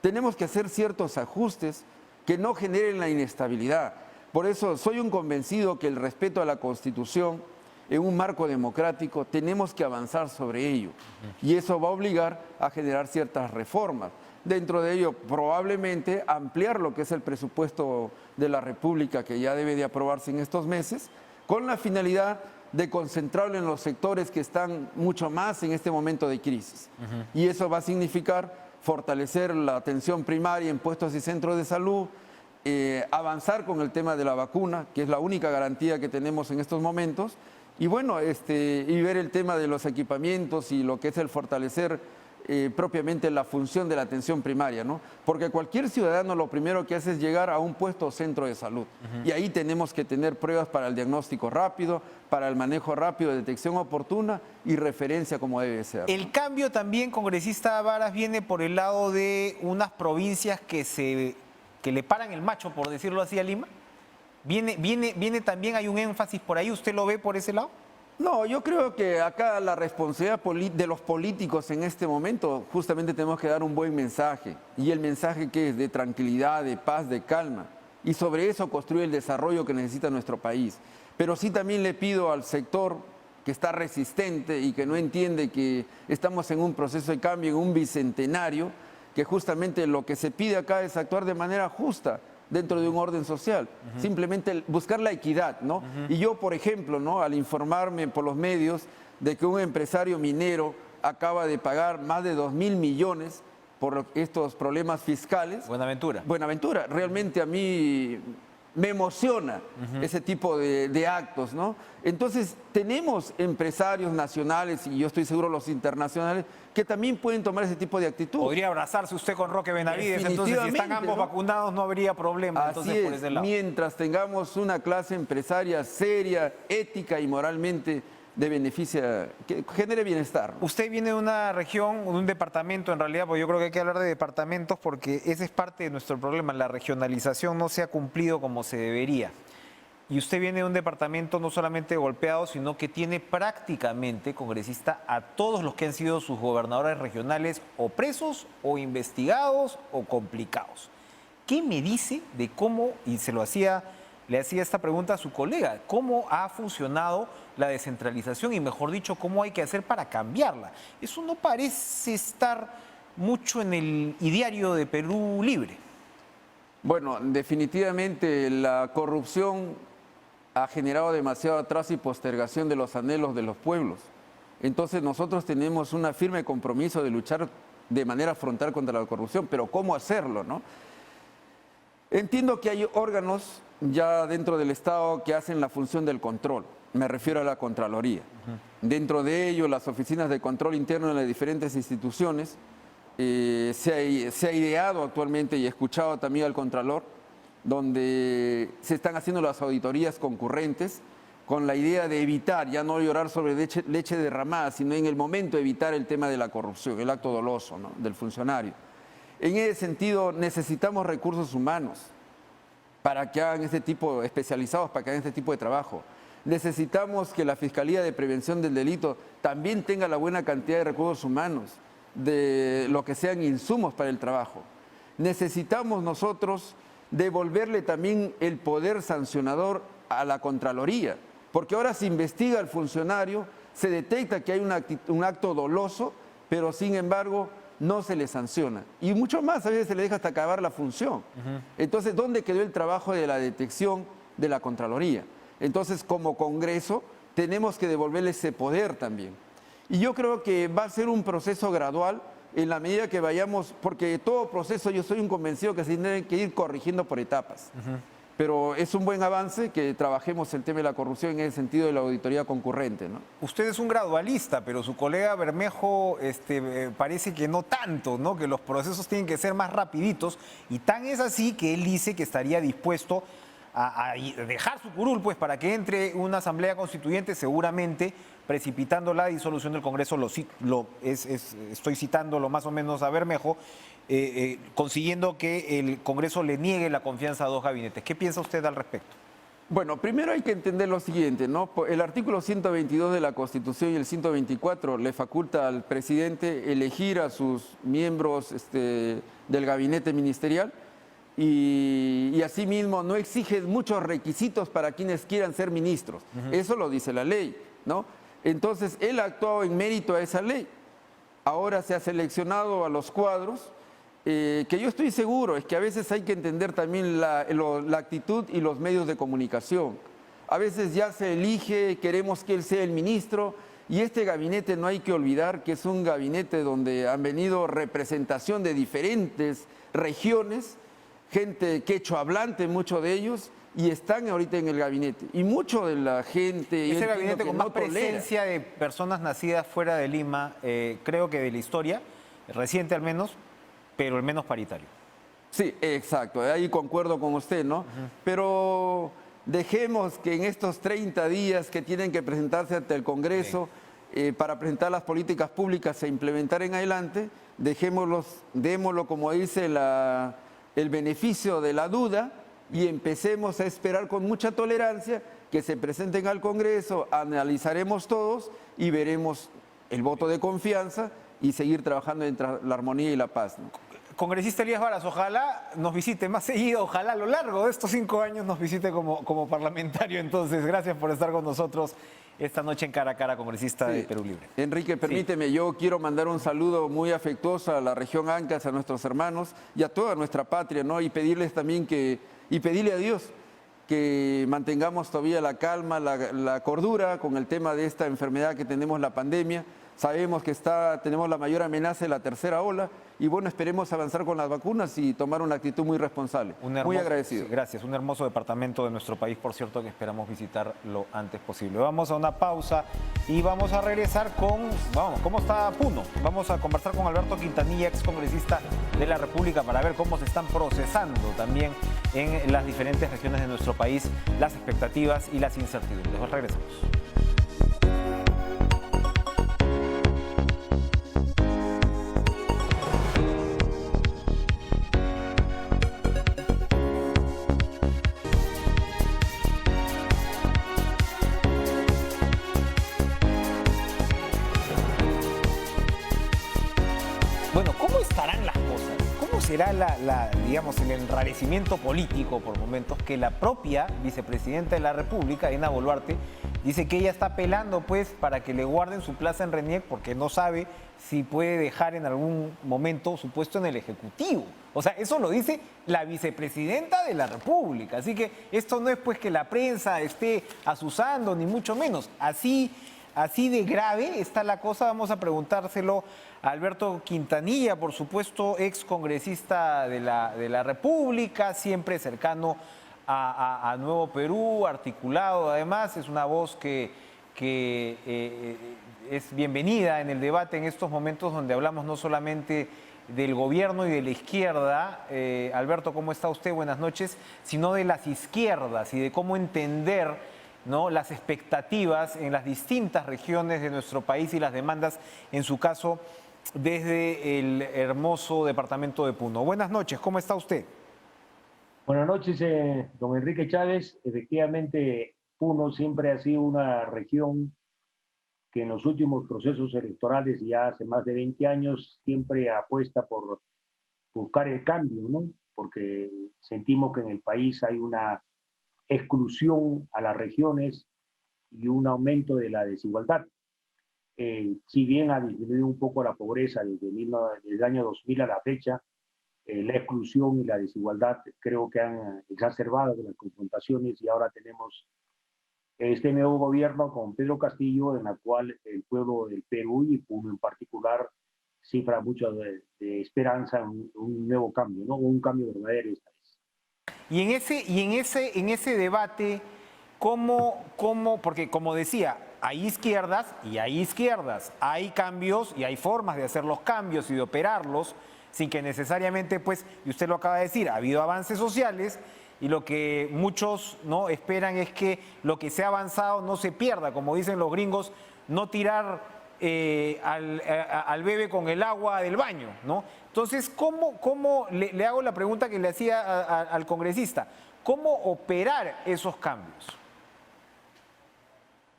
Tenemos que hacer ciertos ajustes que no generen la inestabilidad. Por eso soy un convencido que el respeto a la Constitución en un marco democrático tenemos que avanzar sobre ello. Y eso va a obligar a generar ciertas reformas. Dentro de ello, probablemente ampliar lo que es el presupuesto de la República, que ya debe de aprobarse en estos meses, con la finalidad de concentrarlo en los sectores que están mucho más en este momento de crisis. Y eso va a significar fortalecer la atención primaria en puestos y centros de salud, avanzar con el tema de la vacuna, que es la única garantía que tenemos en estos momentos, y bueno, y ver el tema de los equipamientos y lo que es el fortalecer propiamente la función de la atención primaria, ¿no? Porque cualquier ciudadano lo primero que hace es llegar a un puesto o centro de salud. Y ahí tenemos que tener pruebas para el diagnóstico rápido, para el manejo rápido, detección oportuna y referencia como debe ser. El cambio también, congresista Varas, viene por el lado de unas provincias que le paran el macho, por decirlo así, a Lima. Viene también, hay un énfasis por ahí, ¿usted lo ve por ese lado? No, yo creo que acá la responsabilidad de los políticos en este momento, justamente tenemos que dar un buen mensaje. Y el mensaje que es de tranquilidad, de paz, de calma. Y sobre eso construir el desarrollo que necesita nuestro país. Pero sí también le pido al sector que está resistente y que no entiende que estamos en un proceso de cambio, en un bicentenario, que justamente lo que se pide acá es actuar de manera justa dentro de un orden social, simplemente buscar la equidad, ¿no? Y yo, por ejemplo, ¿no? Al informarme por los medios de que un empresario minero acaba de pagar más de 2.000 millones por estos problemas fiscales. Buenaventura. Buenaventura, realmente a mí me emociona ese tipo de actos, ¿no? Entonces, tenemos empresarios nacionales y yo estoy seguro los internacionales que también pueden tomar ese tipo de actitud. Podría abrazarse usted con Roque Benavides, entonces si están ambos vacunados no habría problema. Así Entonces, por ese es, lado. mientras tengamos una clase empresaria seria, ética y moralmente de beneficio, que genere bienestar, ¿no? Usted viene de una región, de un departamento en realidad, porque yo creo que hay que hablar de departamentos porque ese es parte de nuestro problema. La regionalización no se ha cumplido como se debería. Y usted viene de un departamento no solamente golpeado, sino que tiene prácticamente, congresista, a todos los que han sido sus gobernadores regionales o presos o investigados o complicados. ¿Qué me dice de cómo, y le hacía esta pregunta a su colega, cómo ha funcionado la descentralización y, mejor dicho, cómo hay que hacer para cambiarla? Eso no parece estar mucho en el ideario de Perú Libre. Bueno, definitivamente la corrupción ha generado demasiado atraso y postergación de los anhelos de los pueblos. Entonces nosotros tenemos un firme compromiso de luchar de manera frontal contra la corrupción, pero ¿cómo hacerlo, no? Entiendo que hay órganos ya dentro del Estado que hacen la función del control. Me refiero a la Contraloría. Dentro de ello, las oficinas de control interno en las diferentes instituciones, se ha ideado actualmente y he escuchado también al Contralor, donde se están haciendo las auditorías concurrentes con la idea de evitar, ya no llorar sobre leche derramada, sino en el momento evitar el tema de la corrupción, el acto doloso, ¿no?, del funcionario. En ese sentido, necesitamos recursos humanos para que hagan este tipo, especializados para que hagan este tipo de trabajo. Necesitamos que la Fiscalía de Prevención del Delito también tenga la buena cantidad de recursos humanos, de lo que sean insumos para el trabajo. Necesitamos nosotros devolverle también el poder sancionador a la Contraloría, porque ahora se investiga al funcionario, se detecta que hay un acto doloso, pero sin embargo no se le sanciona. Y mucho más, a veces se le deja hasta acabar la función. Entonces, ¿dónde quedó el trabajo de la detección de la Contraloría? Entonces, como Congreso, tenemos que devolverle ese poder también. Y yo creo que va a ser un proceso gradual en la medida que vayamos, porque todo proceso yo soy un convencido que se tiene que ir corrigiendo por etapas. Pero es un buen avance que trabajemos el tema de la corrupción en el sentido de la auditoría concurrente, ¿no? Usted es un gradualista, pero su colega Bermejo parece que no tanto, ¿no? Que los procesos tienen que ser más rapiditos, y tan es así que él dice que estaría dispuesto a dejar su curul, pues, para que entre una asamblea constituyente, seguramente precipitando la disolución del Congreso, estoy citándolo más o menos a Bermejo, consiguiendo que el Congreso le niegue la confianza a dos gabinetes. ¿Qué piensa usted al respecto? Bueno, primero hay que entender lo siguiente, ¿no? El artículo 122 de la Constitución y el 124 le faculta al presidente elegir a sus miembros del gabinete ministerial, y asimismo no exige muchos requisitos para quienes quieran ser ministros. Eso lo dice la ley, ¿no? Entonces, él ha actuado en mérito a esa ley. Ahora se ha seleccionado a los cuadros, que yo estoy seguro, es que a veces hay que entender también la actitud y los medios de comunicación. A veces ya se elige, queremos que él sea el ministro, y este gabinete no hay que olvidar que es un gabinete donde han venido representación de diferentes regiones, gente quechua hablante, muchos de ellos, y están ahorita en el gabinete. Y mucho de la gente... Ese gabinete con más presencia de personas nacidas fuera de Lima, creo que de la historia, reciente al menos, pero el menos paritario. Sí, exacto, ahí concuerdo con usted, ¿no? Pero dejemos que en estos 30 días que tienen que presentarse ante el Congreso, para presentar las políticas públicas e implementar en adelante, démoslo, como dice el beneficio de la duda, y empecemos a esperar con mucha tolerancia que se presenten al Congreso, analizaremos todos y veremos el voto de confianza y seguir trabajando entre la armonía y la paz, ¿no? Congresista Elías Varas, ojalá nos visite más seguido, ojalá a lo largo de estos 5 años nos visite como parlamentario. Entonces, gracias por estar con nosotros esta noche en Cara a Cara, congresista de Perú Libre. Enrique, permíteme, yo quiero mandar un saludo muy afectuoso a la región Ancash, a nuestros hermanos y a toda nuestra patria, ¿no? Y pedirles también y pedirle a Dios que mantengamos todavía la calma, la cordura con el tema de esta enfermedad que tenemos, la pandemia. Sabemos que tenemos la mayor amenaza de la tercera ola, y bueno, esperemos avanzar con las vacunas y tomar una actitud muy responsable. Muy agradecido. Gracias, un hermoso departamento de nuestro país, por cierto, que esperamos visitar lo antes posible. Vamos a una pausa y vamos a regresar ¿cómo está Puno? Vamos a conversar con Alberto Quintanilla, ex congresista de la República, para ver cómo se están procesando también en las diferentes regiones de nuestro país las expectativas y las incertidumbres. Regresamos. Bueno, ¿cómo estarán las cosas? ¿Cómo será digamos, el enrarecimiento político por momentos que la propia vicepresidenta de la República, Dina Boluarte, dice que ella está apelando, pues, para que le guarden su plaza en RENIEC porque no sabe si puede dejar en algún momento su puesto en el Ejecutivo? O sea, eso lo dice la vicepresidenta de la República. Así que esto no es, pues, que la prensa esté asusando, ni mucho menos. Así ¿Así de grave está la cosa? Vamos a preguntárselo a Alberto Quintanilla, por supuesto, ex congresista de la República, siempre cercano a Nuevo Perú, articulado además, es una voz que es bienvenida en el debate en estos momentos donde hablamos no solamente del gobierno y de la izquierda, Alberto, ¿cómo está usted? Buenas noches, sino de las izquierdas y de cómo entender, ¿no?, las expectativas en las distintas regiones de nuestro país y las demandas, en su caso, desde el hermoso departamento de Puno. Buenas noches, ¿cómo está usted? Buenas noches, don Enrique Chávez. Efectivamente, Puno siempre ha sido una región que en los últimos procesos electorales, ya hace más de 20 años, siempre apuesta por buscar el cambio, ¿no? Porque sentimos que en el país hay una exclusión a las regiones y un aumento de la desigualdad. Si bien ha disminuido un poco la pobreza desde el año 2000 a la fecha, la exclusión y la desigualdad creo que han exacerbado las confrontaciones y ahora tenemos este nuevo gobierno con Pedro Castillo, en la cual el pueblo del Perú y Puno en particular cifra mucho de esperanza en un nuevo cambio, ¿no? Un cambio verdadero esta vez. Y en ese debate, porque como decía, hay izquierdas y hay izquierdas, hay cambios y hay formas de hacer los cambios y de operarlos sin que necesariamente, pues, y usted lo acaba de decir, ha habido avances sociales y lo que muchos no esperan es que lo que se ha avanzado no se pierda, como dicen los gringos, no tirar al bebé con el agua del baño, ¿no? Entonces, ¿cómo le hago la pregunta que le hacía al congresista? ¿Cómo operar esos cambios?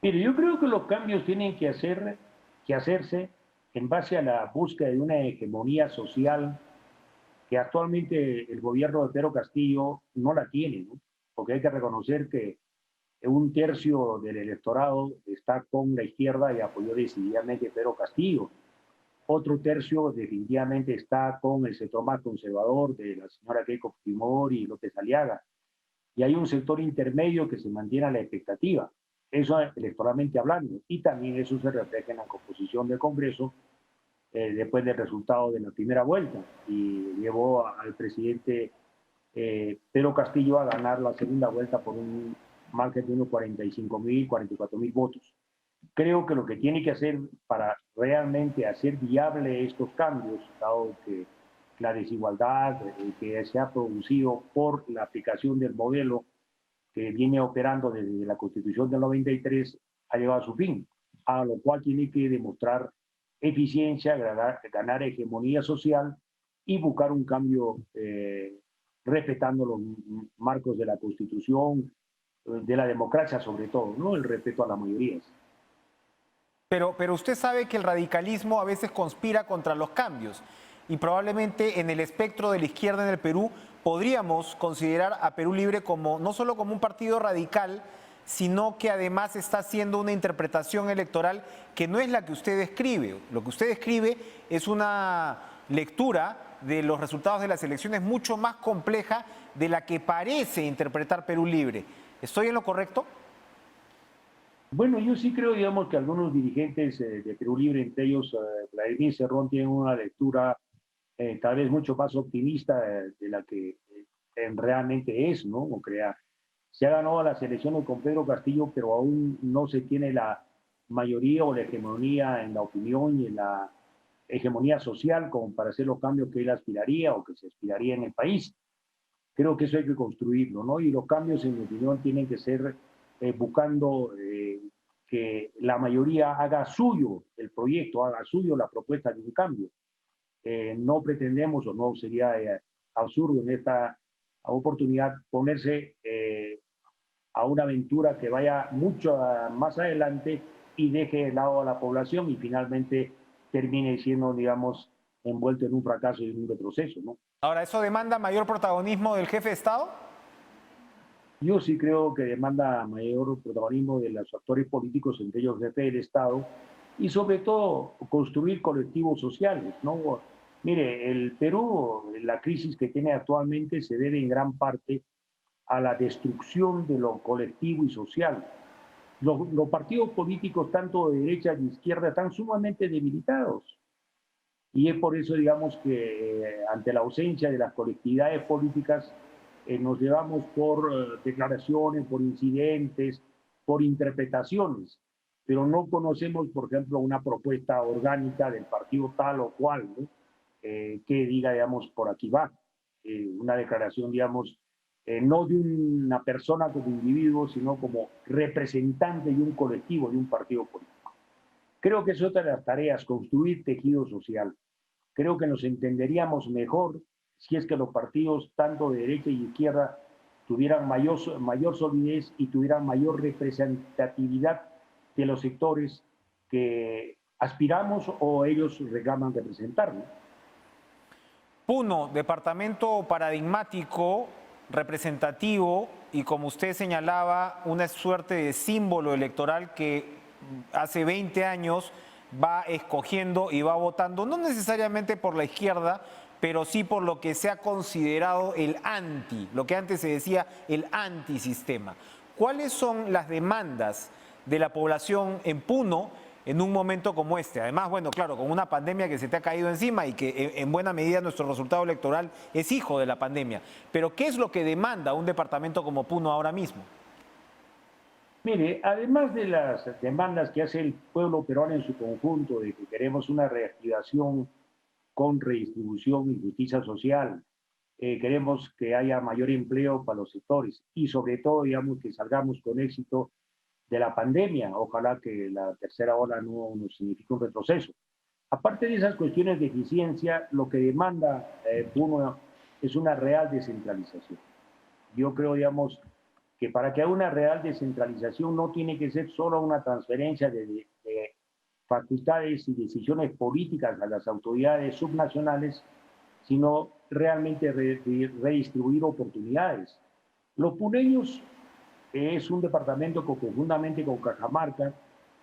Mire, yo creo que los cambios tienen que hacerse en base a la búsqueda de una hegemonía social que actualmente el gobierno de Pedro Castillo no la tiene, ¿no? Porque hay que reconocer que un tercio del electorado está con la izquierda y apoyó decididamente a Pedro Castillo. Otro tercio definitivamente está con el sector más conservador de la señora Keiko Fujimori y López Aliaga. Y hay un sector intermedio que se mantiene a la expectativa. Eso electoralmente hablando. Y también eso se refleja en la composición del Congreso después del resultado de la primera vuelta. Y llevó al presidente Pedro Castillo a ganar la segunda vuelta por un margen de unos 45.000, 44.000 votos. Creo que lo que tiene que hacer para realmente hacer viable estos cambios, dado que la desigualdad que se ha producido por la aplicación del modelo que viene operando desde la Constitución del 93, ha llegado a su fin, a lo cual tiene que demostrar eficiencia, ganar hegemonía social y buscar un cambio respetando los marcos de la Constitución, de la democracia sobre todo, ¿no? El respeto a las mayorías. Pero usted sabe que el radicalismo a veces conspira contra los cambios y probablemente en el espectro de la izquierda en el Perú podríamos considerar a Perú Libre como no solo como un partido radical, sino que además está haciendo una interpretación electoral que no es la que usted describe. Lo que usted describe es una lectura de los resultados de las elecciones mucho más compleja de la que parece interpretar Perú Libre. ¿Estoy en lo correcto? Bueno, yo sí creo, digamos, que algunos dirigentes de Perú Libre, entre ellos Vladimir Cerrón, tienen una lectura tal vez mucho más optimista de la que realmente es, ¿no? O crea. Se ha ganado las elecciones con Pedro Castillo, pero aún no se tiene la mayoría o la hegemonía en la opinión y en la hegemonía social como para hacer los cambios que él aspiraría o que se aspiraría en el país. Creo que eso hay que construirlo, ¿no? Y los cambios, en mi opinión, tienen que ser buscando que la mayoría haga suyo el proyecto, haga suyo la propuesta de un cambio. No pretendemos, o no sería absurdo en esta oportunidad, ponerse a una aventura que vaya mucho más adelante y deje de lado a la población y finalmente termine siendo, digamos, envuelto en un fracaso y en un retroceso, ¿no? Ahora, ¿eso demanda mayor protagonismo del jefe de Estado? Yo sí creo que demanda mayor protagonismo de los actores políticos, entre ellos el jefe del Estado, y sobre todo construir colectivos sociales, ¿no? Mire, el Perú, la crisis que tiene actualmente se debe en gran parte a la destrucción de lo colectivo y social. Los partidos políticos, tanto de derecha y de izquierda, están sumamente debilitados. Y es por eso, digamos, que ante la ausencia de las colectividades políticas, nos llevamos por declaraciones, por incidentes, por interpretaciones, pero no conocemos, por ejemplo, una propuesta orgánica del partido tal o cual, ¿no? Que diga, digamos, por aquí va. Una declaración, digamos, no de una persona como individuo, sino como representante de un colectivo, de un partido político. Creo que es otra de las tareas, construir tejido social. Creo que nos entenderíamos mejor si es que los partidos, tanto de derecha y izquierda, tuvieran mayor solidez y tuvieran mayor representatividad de los sectores que aspiramos o ellos reclaman representar, ¿no? Puno, departamento paradigmático, representativo y, como usted señalaba, una suerte de símbolo electoral que hace 20 años va escogiendo y va votando, no necesariamente por la izquierda, pero sí por lo que se ha considerado el anti, lo que antes se decía el antisistema. ¿Cuáles son las demandas de la población en Puno en un momento como este? Además, bueno, claro, con una pandemia que se te ha caído encima y que en buena medida nuestro resultado electoral es hijo de la pandemia. Pero ¿qué es lo que demanda un departamento como Puno ahora mismo? Mire, además de las demandas que hace el pueblo peruano en su conjunto, de que queremos una reactivación con redistribución y justicia social, queremos que haya mayor empleo para los sectores y sobre todo, digamos, que salgamos con éxito de la pandemia. Ojalá que la tercera ola no nos signifique un retroceso. Aparte de esas cuestiones de eficiencia, lo que demanda Puno es una real descentralización. Yo creo, digamos, que para que haya una real descentralización no tiene que ser solo una transferencia de facultades y decisiones políticas a las autoridades subnacionales, sino realmente redistribuir oportunidades. Los puneños es un departamento que conjuntamente con Cajamarca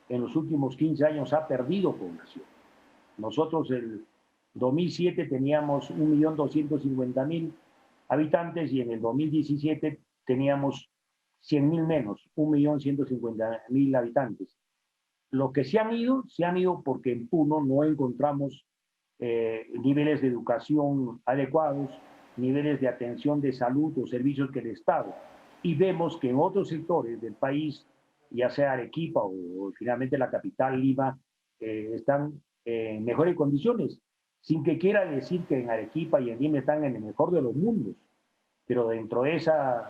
en los últimos 15 años ha perdido población. Nosotros en 2007 teníamos 1.250.000 habitantes y en el 2017 teníamos 100.000 menos, 1.150.000 habitantes. Los que se han ido porque en Puno no encontramos niveles de educación adecuados, niveles de atención de salud o servicios que el Estado. Y vemos que en otros sectores del país, ya sea Arequipa o finalmente la capital Lima, están en mejores condiciones, sin que quiera decir que en Arequipa y en Lima están en el mejor de los mundos. Pero dentro de esas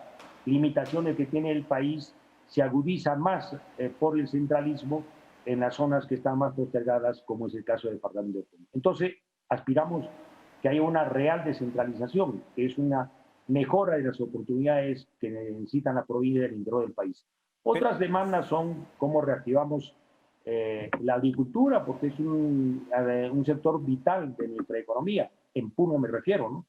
limitaciones que tiene el país, se agudiza más por el centralismo en las zonas que están más postergadas, como es el caso del departamento de Puno. Entonces, aspiramos que haya una real descentralización, que es una mejora de las oportunidades que necesitan la provincia del interior del país. Otras demandas son cómo reactivamos la agricultura, porque es un sector vital de nuestra economía. En Puno me refiero, ¿no?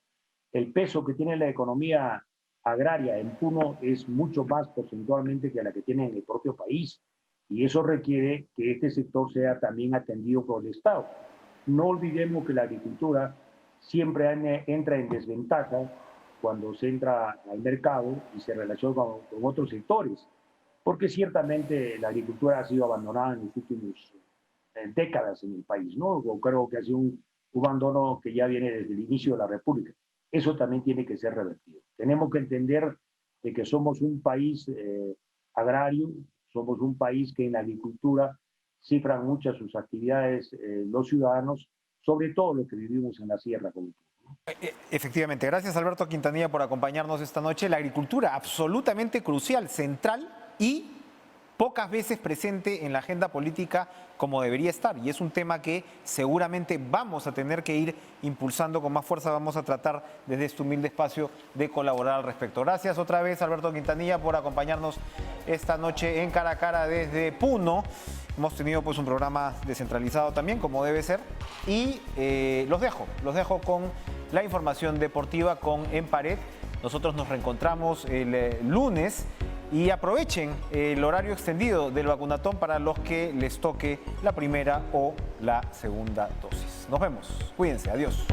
El peso que tiene la economía agraria en Puno es mucho más porcentualmente que la que tiene en el propio país. Y eso requiere que este sector sea también atendido por el Estado. No olvidemos que la agricultura siempre entra en desventaja cuando se entra al mercado y se relaciona con otros sectores, porque ciertamente la agricultura ha sido abandonada en las últimas décadas en el país, ¿no? Yo creo que ha sido un abandono que ya viene desde el inicio de la República. Eso también tiene que ser revertido. Tenemos que entender de que somos un país agrario, somos un país que en la agricultura cifran muchas sus actividades los ciudadanos, sobre todo los que vivimos en la sierra. Efectivamente, gracias Alberto Quintanilla por acompañarnos esta noche. La agricultura absolutamente crucial, central y pocas veces presente en la agenda política como debería estar. Y es un tema que seguramente vamos a tener que ir impulsando con más fuerza. Vamos a tratar desde este humilde espacio de colaborar al respecto. Gracias otra vez Alberto Quintanilla por acompañarnos esta noche en Cara a Cara desde Puno. Hemos tenido pues un programa descentralizado también, como debe ser. Y los dejo con la información deportiva con En Pared. Nosotros nos reencontramos el lunes y aprovechen el horario extendido del vacunatón para los que les toque la primera o la segunda dosis. Nos vemos. Cuídense. Adiós.